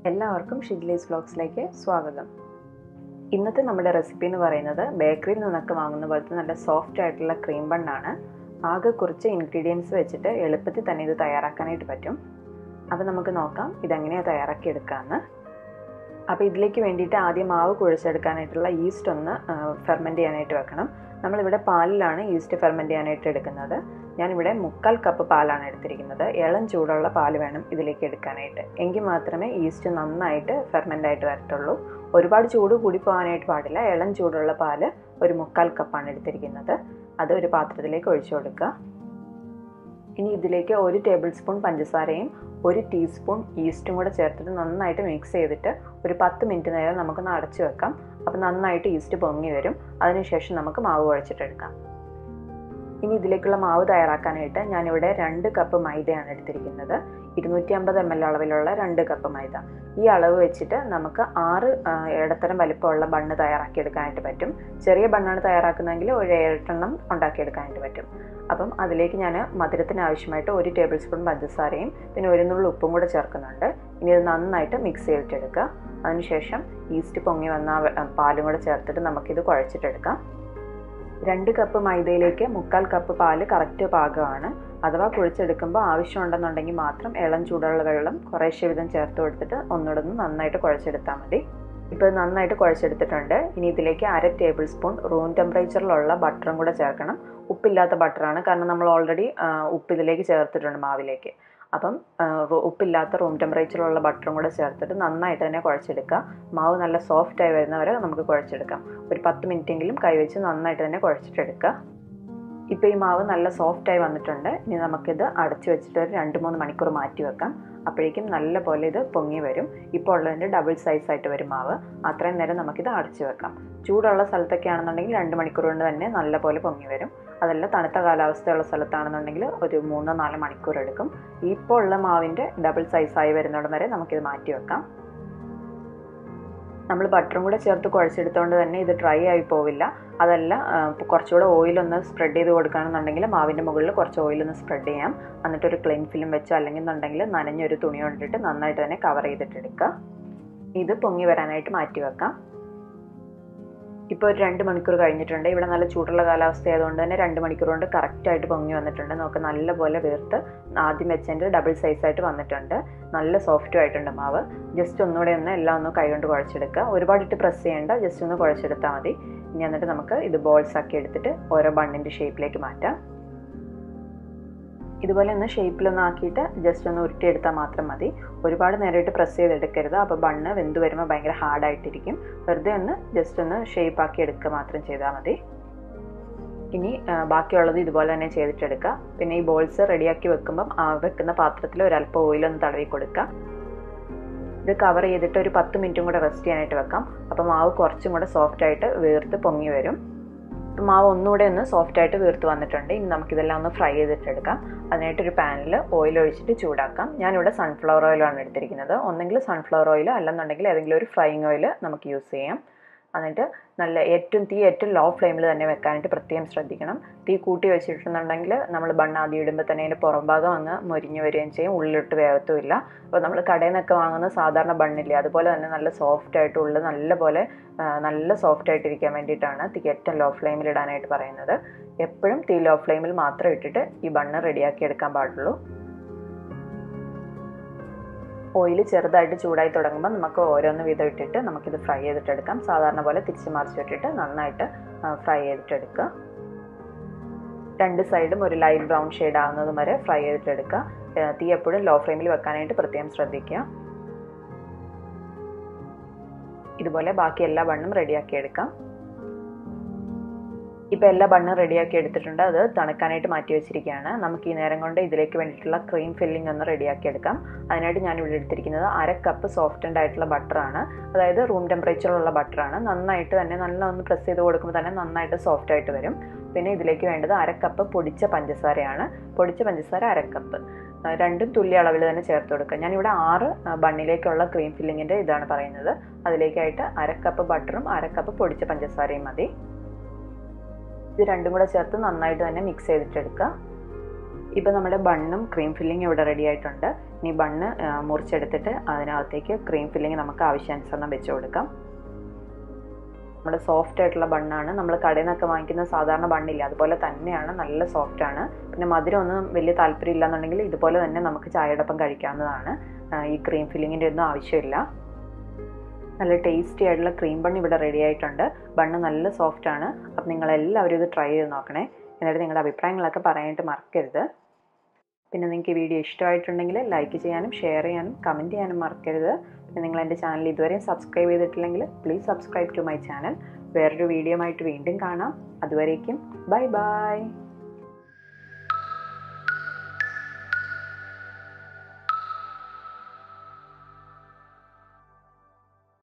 എല്ലാവർക്കും ഷിഡ്ലീസ് വ്ലോഗ്സിലേക്ക് സ്വാഗതം. ഇന്നത്തെ നമ്മുടെ റെസിപ്പി എന്ന് പറയുന്നത് ബേക്കറിയിൽ നിന്നൊക്കെ വാങ്ങുന്ന പോലത്തെ നല്ല സോഫ്റ്റ് ആയിട്ടുള്ള ക്രീം ബണ്ണാണ്. ആകെ കുറച്ച് ഇൻഗ്രീഡിയൻസ് വെച്ചിട്ട് എളുപ്പത്തിൽ തന്നെ ഇത് തയ്യാറാക്കാനായിട്ട് പറ്റും. അപ്പോൾ നമുക്ക് നോക്കാം ഇതെങ്ങനെയാണ് തയ്യാറാക്കിയെടുക്കാമെന്ന്. അപ്പോൾ ഇതിലേക്ക് വേണ്ടിയിട്ട് ആദ്യം മാവ് കുഴച്ചെടുക്കാനായിട്ടുള്ള ഈസ്റ്റ് ഒന്ന് ഫെർമെൻറ്റ് ചെയ്യാനായിട്ട് വെക്കണം. നമ്മളിവിടെ പാലിലാണ് ഈസ്റ്റ് ഫെർമെൻറ്റ് ചെയ്യാനായിട്ട് എടുക്കുന്നത്. ഞാനിവിടെ 3/4 കപ്പ് പാലാണ് എടുത്തിരിക്കുന്നത്. ഇളം ചൂടുള്ള പാൽ വേണം ഇതിലേക്ക് എടുക്കാനായിട്ട്. എങ്കിൽ മാത്രമേ ഈസ്റ്റ് നന്നായിട്ട് ഫെർമെൻ്റ് ആയിട്ട് വരത്തുള്ളൂ. ഒരുപാട് ചൂട് കൂടി പോകാനായിട്ട് പാടില്ല. ഇളം ചൂടുള്ള പാൽ ഒരു 3/4 കപ്പാണ് എടുത്തിരിക്കുന്നത്. അത് ഒരു പാത്രത്തിലേക്ക് ഒഴിച്ചു കൊടുക്കുക. ഇനി ഇതിലേക്ക് 1 ടേബിൾ സ്പൂൺ പഞ്ചസാരയും 1 ടീസ്പൂൺ ഈസ്റ്റും കൂടെ ചേർത്തിട്ട് നന്നായിട്ട് മിക്സ് ചെയ്തിട്ട് ഒരു 10 മിനിറ്റ് നേരം നമുക്കൊന്ന് അടച്ചു വെക്കാം. അപ്പോൾ നന്നായിട്ട് ഈസ്റ്റ് പൊങ്ങി വരും. അതിനുശേഷം നമുക്ക് മാവ് കുഴച്ചിട്ടെടുക്കാം. ഇനി ഇതിലേക്കുള്ള മാവ് തയ്യാറാക്കാനായിട്ട് ഞാനിവിടെ 2 കപ്പ് മൈദയാണ് എടുത്തിരിക്കുന്നത്. 250 ml അളവിലുള്ള 2 കപ്പ് മൈദ. ഈ അളവ് വെച്ചിട്ട് നമുക്ക് 6 ഇടത്തരം വലിപ്പമുള്ള ബണ്ണ് തയ്യാറാക്കിയെടുക്കാനായിട്ട് പറ്റും. ചെറിയ ബണ്ണാണ് തയ്യാറാക്കുന്നതെങ്കിൽ ഒരു 7 എണ്ണം ഉണ്ടാക്കിയെടുക്കാനായിട്ട് പറ്റും. അപ്പം അതിലേക്ക് ഞാൻ മധുരത്തിന് ആവശ്യമായിട്ട് 1 ടേബിൾ സ്പൂൺ പഞ്ചസാരയും പിന്നെ 1 നുള്ളി ഉപ്പും കൂടെ ചേർക്കുന്നുണ്ട്. ഇനി ഇത് നന്നായിട്ട് മിക്സ് ചെയ്തിട്ടെടുക്കുക. അതിനുശേഷം ഈസ്റ്റ് പൊങ്ങി വന്ന പാലും കൂടെ ചേർത്തിട്ട് നമുക്കിത് കുഴച്ചിട്ടെടുക്കാം. 2 കപ്പ് മൈദയിലേക്ക് 3/4 കപ്പ് പാല് കറക്റ്റ് പാകമാണ്. അഥവാ കുഴിച്ചെടുക്കുമ്പോൾ ആവശ്യമുണ്ടെന്നുണ്ടെങ്കിൽ മാത്രം ഇളം ചൂടുള്ള വെള്ളം കുറേശ്ശെ വിധം ചേർത്ത് കൊടുത്തിട്ട് ഒന്നുകൂടെ നന്നായിട്ട് കുഴച്ചെടുത്താൽ മതി. ഇപ്പോൾ നന്നായിട്ട് കുഴച്ചെടുത്തിട്ടുണ്ട്. ഇനി ഇതിലേക്ക് 1/2 ടേബിൾ സ്പൂൺ റൂം ടെമ്പറേച്ചറിലുള്ള ബട്ടറും കൂടെ ചേർക്കണം. ഉപ്പില്ലാത്ത ബട്ടറാണ്, കാരണം നമ്മൾ ഓൾറെഡി ഉപ്പ് ഇതിലേക്ക് ചേർത്തിട്ടുണ്ട് മാവിലേക്ക്. അപ്പം ഉപ്പില്ലാത്ത റൂം ടെമ്പറേച്ചറിലുള്ള ബട്ടറും കൂടെ ചേർത്തിട്ട് നന്നായിട്ട് തന്നെ കുഴച്ചെടുക്കുക. മാവ് നല്ല സോഫ്റ്റായി വരുന്നവരെ നമുക്ക് കുഴച്ചെടുക്കാം. ഒരു 10 മിനിറ്റെങ്കിലും കൈവച്ച് നന്നായിട്ട് തന്നെ കുഴച്ചിട്ടെടുക്കുക. ഇപ്പോൾ ഈ മാവ് നല്ല സോഫ്റ്റായി വന്നിട്ടുണ്ട്. ഇനി നമുക്കിത് അടച്ചു വെച്ചിട്ട് ഒരു 2-3 മണിക്കൂർ മാറ്റി വെക്കാം. അപ്പോഴേക്കും നല്ല പോലെ ഇത് പൊങ്ങി വരും. ഇപ്പോൾ ഉള്ളതിൻ്റെ ഡബിൾ സൈസായിട്ട് വരും മാവ്. അത്രയും നേരം നമുക്കിത് അടച്ചു വെക്കാം. ചൂടുള്ള സ്ഥലത്തൊക്കെ ആണെന്നുണ്ടെങ്കിൽ 2 മണിക്കൂർ കൊണ്ട് തന്നെ നല്ല പോലെ പൊങ്ങി വരും. അതല്ല തണുത്ത കാലാവസ്ഥയുള്ള സ്ഥലത്താണെന്നുണ്ടെങ്കിൽ ഒരു 3-4 മണിക്കൂർ എടുക്കും. ഇപ്പോൾ ഉള്ള മാവിൻ്റെ ഡബിൾ സൈസായി വരുന്നിടം വരെ നമുക്കിത് മാറ്റി വെക്കാം. നമ്മൾ ബട്ടറും കൂടെ ചേർത്ത് കുഴച്ചെടുത്തുകൊണ്ട് തന്നെ ഇത് ഡ്രൈ ആയി പോവില്ല. അതല്ല കുറച്ചുകൂടെ ഓയിലൊന്ന് സ്പ്രെഡ് ചെയ്ത് കൊടുക്കുകയാണെന്നുണ്ടെങ്കിൽ മാവിൻ്റെ മുകളിൽ കുറച്ച് ഓയിലൊന്ന് സ്പ്രെഡ് ചെയ്യാം. എന്നിട്ടൊരു ക്ലീൻ ഫിലിം വെച്ചോ അല്ലെങ്കിൽ എന്നുണ്ടെങ്കിൽ നനഞ്ഞൊരു തുണി കൊണ്ടിട്ട് നന്നായിട്ട് തന്നെ കവർ ചെയ്തിട്ടെടുക്കുക. ഇത് പൊങ്ങി വരാനായിട്ട് മാറ്റി വെക്കാം. ഇപ്പോൾ ഒരു 2 മണിക്കൂർ കഴിഞ്ഞിട്ടുണ്ട്. ഇവിടെ നല്ല ചൂടുള്ള കാലാവസ്ഥ ആയതുകൊണ്ട് തന്നെ 2 മണിക്കൂർ കൊണ്ട് കറക്റ്റായിട്ട് പൊങ്ങി വന്നിട്ടുണ്ട്. നമുക്ക് നല്ലപോലെ വീർത്ത് ആദ്യം വെച്ചതിൻ്റെ ഡബിൾ സൈസായിട്ട് വന്നിട്ടുണ്ട്. നല്ല സോഫ്റ്റും ആയിട്ടുണ്ട് മാവ്. ജസ്റ്റ് ഒന്നുകൂടെ എല്ലാം ഒന്ന് കൈകൊണ്ട് കുഴച്ചെടുക്കുക. ഒരുപാടിട്ട് പ്രസ് ചെയ്യേണ്ട, ജസ്റ്റ് ഒന്ന് കുഴച്ചെടുത്താൽ മതി. ഇനി എന്നിട്ട് നമുക്ക് ഇത് ബോൾസ് ആക്കി എടുത്തിട്ട് ഓരോ ബണ്ണിൻ്റെ ഷേപ്പിലേക്ക് മാറ്റാം. ഇതുപോലെ ഒന്ന് ഷേപ്പിലൊന്ന് ആക്കിയിട്ട് ജസ്റ്റ് ഒന്ന് ഉരുട്ടിയെടുത്താൽ മാത്രം മതി. ഒരുപാട് നേരമായിട്ട് പ്രസ് ചെയ്തെടുക്കരുത്. അപ്പോൾ ബണ്ണ് വെന്ത് വരുമ്പോൾ ഭയങ്കര ഹാർഡായിട്ടിരിക്കും. വെറുതെ ഒന്ന് ജസ്റ്റ് ഒന്ന് ഷേപ്പ് ആക്കി എടുക്കുക മാത്രം ചെയ്താൽ മതി. ഇനി ബാക്കിയുള്ളത് ഇതുപോലെ തന്നെ ചെയ്തിട്ടെടുക്കുക. പിന്നെ ഈ ബോൾസ് റെഡിയാക്കി വെക്കുമ്പം വെക്കുന്ന പാത്രത്തിൽ ഒരല്പം ഓയിലൊന്ന് തടവി കൊടുക്കുക. ഇത് കവർ ചെയ്തിട്ട് ഒരു 10 മിനിറ്റും കൂടെ റെസ്റ്റ് ചെയ്യാനായിട്ട് വെക്കാം. അപ്പോൾ മാവ് കുറച്ചും കൂടെ സോഫ്റ്റായിട്ട് വീർത്ത് പൊങ്ങി വരും. ഇപ്പോൾ മാവ് ഒന്നുകൂടെ ഒന്ന് സോഫ്റ്റായിട്ട് വീർത്ത് വന്നിട്ടുണ്ട്. ഇനി നമുക്കിതെല്ലാം ഒന്ന് ഫ്രൈ ചെയ്തിട്ടെടുക്കാം. അതിനായിട്ടൊരു പാനിൽ ഓയിൽ ഒഴിച്ചിട്ട് ചൂടാക്കാം. ഞാനിവിടെ സൺഫ്ലവർ ഓയിലാണ് എടുത്തിരിക്കുന്നത്. ഒന്നെങ്കിൽ സൺഫ്ലവർ ഓയിൽ അല്ലെന്നുണ്ടെങ്കിൽ ഏതെങ്കിലും ഒരു ഫ്രൈയിങ് ഓയിൽ നമുക്ക് യൂസ് ചെയ്യാം. എന്നിട്ട് തീ ഏറ്റവും ലോ ഫ്ലെയിമിൽ തന്നെ വെക്കാനായിട്ട് പ്രത്യേകം ശ്രദ്ധിക്കണം. തീ കൂട്ടി വെച്ചിട്ടുണ്ടെങ്കിൽ നമ്മൾ ബണ്ണ് ആദ്യം ഇടുമ്പോൾ തന്നെ അതിൻ്റെ പുറം ഭാഗം അങ്ങ് മൊരിഞ്ഞ് വരികയും ചെയ്യും, ഉള്ളിലിട്ട് വേഗത്തുമില്ല. അപ്പോൾ നമ്മൾ കടയിൽ നിന്നൊക്കെ വാങ്ങുന്ന സാധാരണ ബണ്ണില്ലേ, അതുപോലെ തന്നെ നല്ല സോഫ്റ്റായിട്ടുള്ള നല്ല സോഫ്റ്റായിട്ടിരിക്കാൻ വേണ്ടിയിട്ടാണ് തീ ഏറ്റവും ലോ ഫ്ലെയിമിൽ ഇടാനായിട്ട് പറയുന്നത്. എപ്പോഴും തീ ലോ ഫ്ലെയിമിൽ മാത്രം ഇട്ടിട്ട് ഈ ബണ്ണ് റെഡിയാക്കി എടുക്കാൻ പാടുള്ളൂ. ഓയിൽ ചെറുതായിട്ട് ചൂടായി തുടങ്ങുമ്പോൾ നമുക്ക് ഓരോന്ന് വീതം ഇട്ടിട്ട് നമുക്കിത് ഫ്രൈ ചെയ്തിട്ടെടുക്കാം. സാധാരണ പോലെ തിരിച്ച് മറിച്ചിട്ടിട്ട് നന്നായിട്ട് ഫ്രൈ ചെയ്തിട്ടെടുക്കുക. 2 സൈഡും ഒരു ലൈറ്റ് ബ്രൗൺ ഷെയ്ഡ് ആകുന്നത് വരെ ഫ്രൈ ചെയ്തിട്ടെടുക്കുക. തീ എപ്പോഴും ലോ ഫ്ലെയിമിൽ വെക്കാനായിട്ട് പ്രത്യേകം ശ്രദ്ധിക്കുക. ഇതുപോലെ ബാക്കി എല്ലാ ബണ്ണും റെഡിയാക്കി എടുക്കാം. ഇപ്പോൾ എല്ലാ ബണ്ണും റെഡിയാക്കി എടുത്തിട്ടുണ്ട്. അത് തണുക്കാനായിട്ട് മാറ്റി വെച്ചിരിക്കുകയാണ്. നമുക്ക് ഈ നേരം കൊണ്ട് ഇതിലേക്ക് വേണ്ടിയിട്ടുള്ള ക്രീം ഫില്ലിംഗ് ഒന്ന് റെഡിയാക്കി എടുക്കാം. അതിനായിട്ട് ഞാനിവിടെ എടുത്തിരിക്കുന്നത് 1/2 കപ്പ് സോഫ്റ്റൻഡ് ആയിട്ടുള്ള ബട്ടറാണ്. അതായത് റൂം ടെമ്പറേച്ചറിലുള്ള ബട്ടറാണ്. നന്നായിട്ട് തന്നെ ഒന്ന് പ്രസ് ചെയ്ത് കൊടുക്കുമ്പോൾ തന്നെ നന്നായിട്ട് സോഫ്റ്റ് ആയിട്ട് വരും. പിന്നെ ഇതിലേക്ക് വേണ്ടത് 1/2 കപ്പ് പൊടിച്ച പഞ്ചസാരയാണ്. പൊടിച്ച പഞ്ചസാര 1/2 കപ്പ്. രണ്ടും തുല്യ അളവിൽ തന്നെ ചേർത്ത് കൊടുക്കുക. ഞാനിവിടെ 6 ബണ്ണിലേക്കുള്ള ക്രീം ഫില്ലിങ്ങിൻ്റെ ഇതാണ് പറയുന്നത്. അതിലേക്കായിട്ട് 1/2 കപ്പ് ബട്ടറും 1/2 കപ്പ് പൊടിച്ച പഞ്ചസാരയും മതി. ഇത് രണ്ടും കൂടെ ചേർത്ത് നന്നായിട്ട് തന്നെ മിക്സ് ചെയ്തിട്ടെടുക്കുക. ഇപ്പോൾ നമ്മുടെ ബണ്ണും ക്രീം ഫില്ലിങ്ങും ഇവിടെ റെഡി ആയിട്ടുണ്ട്. ഇനി ബണ്ണ് മുറിച്ചെടുത്തിട്ട് അതിനകത്തേക്ക് ക്രീം ഫില്ലിങ് നമുക്ക് ആവശ്യാനുസരണം വെച്ച് കൊടുക്കാം. നമ്മുടെ സോഫ്റ്റ് ആയിട്ടുള്ള ബണ്ണാണ്. നമ്മൾ കടയിൽ നിന്നൊക്കെ വാങ്ങിക്കുന്ന സാധാരണ ബണ്ണില്ല, അതുപോലെ തന്നെയാണ്, നല്ല സോഫ്റ്റ് ആണ്. പിന്നെ മധുരം ഒന്നും വലിയ താല്പര്യം ഇല്ലാന്നുണ്ടെങ്കിൽ ഇതുപോലെ തന്നെ നമുക്ക് ചായയോടൊപ്പം കഴിക്കാവുന്നതാണ്. ഈ ക്രീം ഫില്ലിങ്ങിൻ്റെ ഒന്നും ആവശ്യമില്ല. നല്ല ടേസ്റ്റി ആയിട്ടുള്ള ക്രീം ബൺ ഇവിടെ റെഡി ആയിട്ടുണ്ട്. ബണ്ണ് നല്ല സോഫ്റ്റ് ആണ്. അപ്പം നിങ്ങളെല്ലാവരും ഇത് ട്രൈ ചെയ്ത് നോക്കണേ. എന്നിട്ട് നിങ്ങളുടെ അഭിപ്രായങ്ങളൊക്കെ പറയാനായിട്ട് മറക്കരുത്. പിന്നെ നിങ്ങൾക്ക് ഈ വീഡിയോ ഇഷ്ടമായിട്ടുണ്ടെങ്കിൽ ലൈക്ക് ചെയ്യാനും ഷെയർ ചെയ്യാനും കമൻറ്റ് ചെയ്യാനും മറക്കരുത്. പിന്നെ നിങ്ങൾ എൻ്റെ ചാനൽ ഇതുവരെയും സബ്സ്ക്രൈബ് ചെയ്തിട്ടില്ലെങ്കിൽ please subscribe to my channel. വേറൊരു വീഡിയോ ആയിട്ട് വീണ്ടും കാണാം. അതുവരേക്കും ബൈ ബൈ.